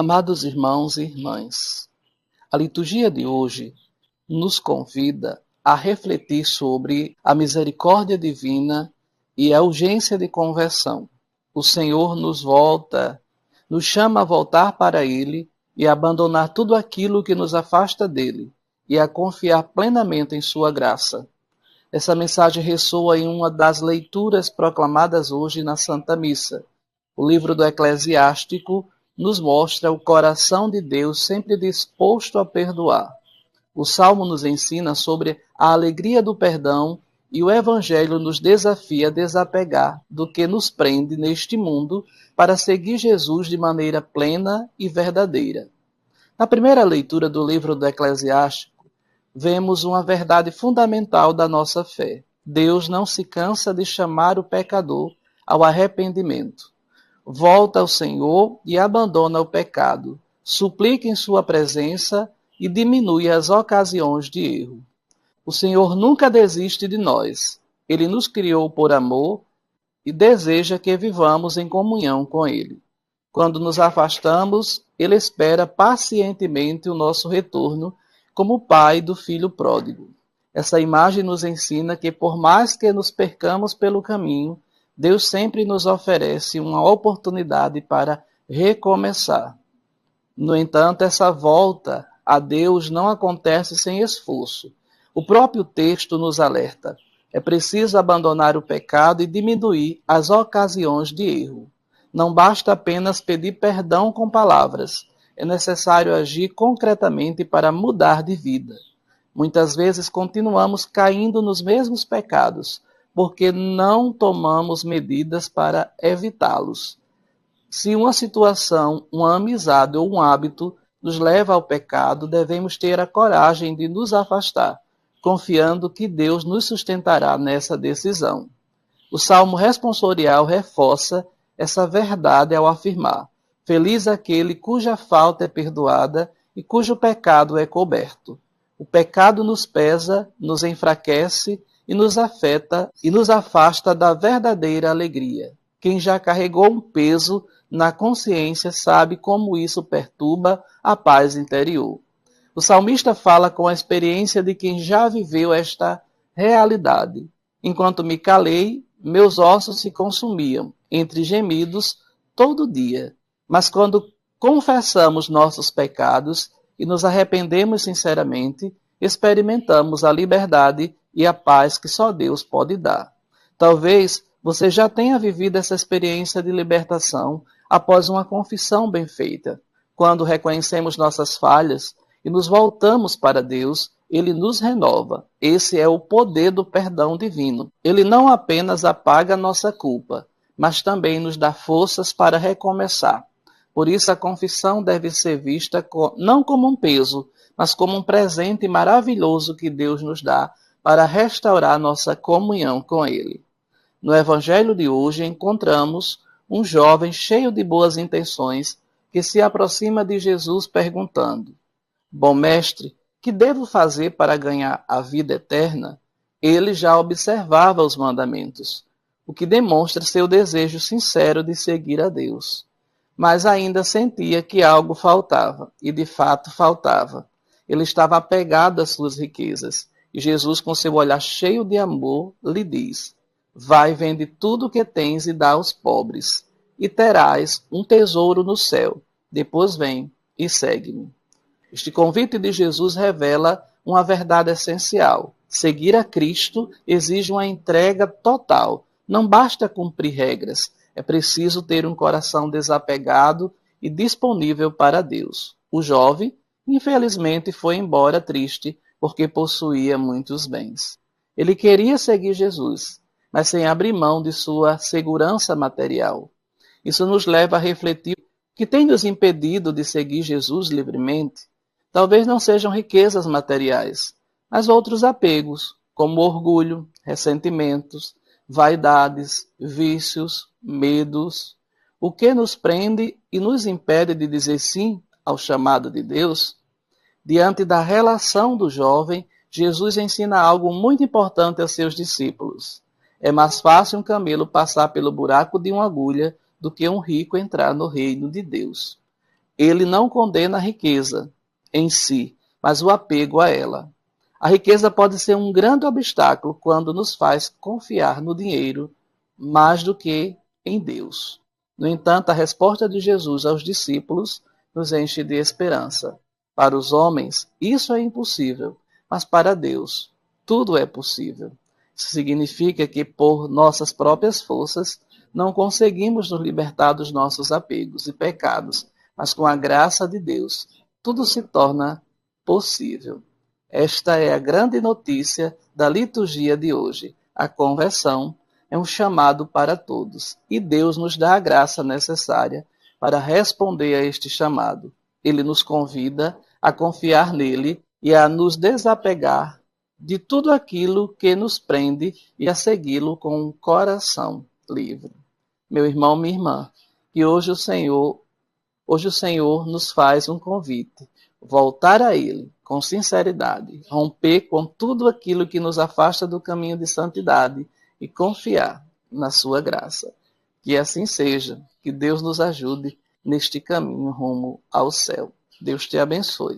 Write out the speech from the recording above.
Amados irmãos e irmãs, a liturgia de hoje nos convida a refletir sobre a misericórdia divina e a urgência de conversão. O Senhor nos chama a voltar para Ele e a abandonar tudo aquilo que nos afasta dele e a confiar plenamente em sua graça. Essa mensagem ressoa em uma das leituras proclamadas hoje na Santa Missa. O livro do Eclesiástico nos mostra o coração de Deus sempre disposto a perdoar. O Salmo nos ensina sobre a alegria do perdão e o Evangelho nos desafia a desapegar do que nos prende neste mundo para seguir Jesus de maneira plena e verdadeira. Na primeira leitura do livro do Eclesiástico, vemos uma verdade fundamental da nossa fé. Deus não se cansa de chamar o pecador ao arrependimento. Volta ao Senhor e abandona o pecado, suplica em sua presença e diminui as ocasiões de erro. O Senhor nunca desiste de nós. Ele nos criou por amor e deseja que vivamos em comunhão com Ele. Quando nos afastamos, Ele espera pacientemente o nosso retorno, como o pai do filho pródigo. Essa imagem nos ensina que, por mais que nos percamos pelo caminho, Deus sempre nos oferece uma oportunidade para recomeçar. No entanto, essa volta a Deus não acontece sem esforço. O próprio texto nos alerta. É preciso abandonar o pecado e diminuir as ocasiões de erro. Não basta apenas pedir perdão com palavras. É necessário agir concretamente para mudar de vida. Muitas vezes continuamos caindo nos mesmos pecados, porque não tomamos medidas para evitá-los. Se uma situação, uma amizade ou um hábito nos leva ao pecado, devemos ter a coragem de nos afastar, confiando que Deus nos sustentará nessa decisão. O Salmo responsorial reforça essa verdade ao afirmar: feliz aquele cuja falta é perdoada e cujo pecado é coberto. O pecado nos pesa, nos enfraquece e nos afeta e nos afasta da verdadeira alegria. Quem já carregou um peso na consciência sabe como isso perturba a paz interior. O salmista fala com a experiência de quem já viveu esta realidade. Enquanto me calei, meus ossos se consumiam, entre gemidos, todo dia. Mas quando confessamos nossos pecados e nos arrependemos sinceramente, experimentamos a liberdade e a paz que só Deus pode dar. Talvez você já tenha vivido essa experiência de libertação após uma confissão bem feita. Quando reconhecemos nossas falhas e nos voltamos para Deus, Ele nos renova. Esse é o poder do perdão divino. Ele não apenas apaga nossa culpa, mas também nos dá forças para recomeçar. Por isso a confissão deve ser vista não como um peso, mas como um presente maravilhoso que Deus nos dá para restaurar nossa comunhão com Ele. No Evangelho de hoje encontramos um jovem cheio de boas intenções que se aproxima de Jesus perguntando: Bom mestre, que devo fazer para ganhar a vida eterna? Ele já observava os mandamentos, o que demonstra seu desejo sincero de seguir a Deus. Mas ainda sentia que algo faltava, e de fato faltava. Ele estava apegado às suas riquezas, e Jesus, com seu olhar cheio de amor, lhe diz: vai, vende tudo o que tens e dá aos pobres, e terás um tesouro no céu. Depois vem e segue-me. Este convite de Jesus revela uma verdade essencial. Seguir a Cristo exige uma entrega total. Não basta cumprir regras. É preciso ter um coração desapegado e disponível para Deus. O jovem, infelizmente, foi embora triste porque possuía muitos bens. Ele queria seguir Jesus, mas sem abrir mão de sua segurança material. Isso nos leva a refletir o que tem nos impedido de seguir Jesus livremente. Talvez não sejam riquezas materiais, mas outros apegos, como orgulho, ressentimentos, vaidades, vícios, medos. O que nos prende e nos impede de dizer sim ao chamado de Deus? Diante da relação do jovem, Jesus ensina algo muito importante aos seus discípulos. É mais fácil um camelo passar pelo buraco de uma agulha do que um rico entrar no reino de Deus. Ele não condena a riqueza em si, mas o apego a ela. A riqueza pode ser um grande obstáculo quando nos faz confiar no dinheiro mais do que em Deus. No entanto, a resposta de Jesus aos discípulos nos enche de esperança. Para os homens, isso é impossível, mas para Deus, tudo é possível. Isso significa que, por nossas próprias forças, não conseguimos nos libertar dos nossos apegos e pecados, mas com a graça de Deus, tudo se torna possível. Esta é a grande notícia da liturgia de hoje. A conversão é um chamado para todos, e Deus nos dá a graça necessária para responder a este chamado. Ele nos convida a confiar nele e a nos desapegar de tudo aquilo que nos prende e a segui-lo com um coração livre. Meu irmão, minha irmã, que hoje o Senhor nos faz um convite: voltar a Ele com sinceridade, romper com tudo aquilo que nos afasta do caminho de santidade e confiar na sua graça. Que assim seja, que Deus nos ajude neste caminho rumo ao céu. Deus te abençoe.